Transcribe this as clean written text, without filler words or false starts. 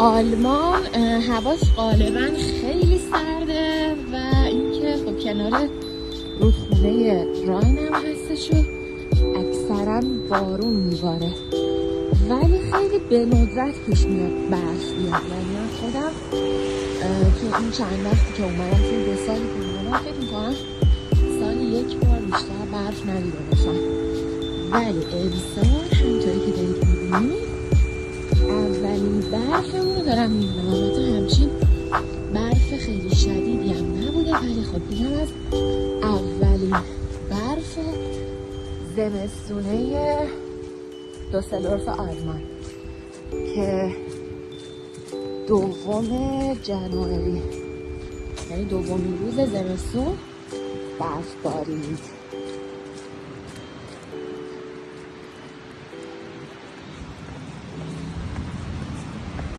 آلمان هواش غالبا خیلی سرده و اینکه خب کنار رودخونه راین هم هستش و اکثرا بارون میباره، ولی خیلی به ندرت پیش میاد برف بیاد. یعنی من خودم تو این چند وقتی که اومدم، توی 2 سالی که اومدم، فکر میکنم سالی 1 بار بیشتر برف ندیده باشم. ولی امسال همطوری که دارید میبینید اولین برفمون رو دارم میبینم. البته همچین برف خیلی شدیدی هم نبوده، ولی خب اینم از اولین برف زمستونه دوسلدورف آلمان که 2 ژانویه، یعنی 2مین روز زمستون برفباری بود.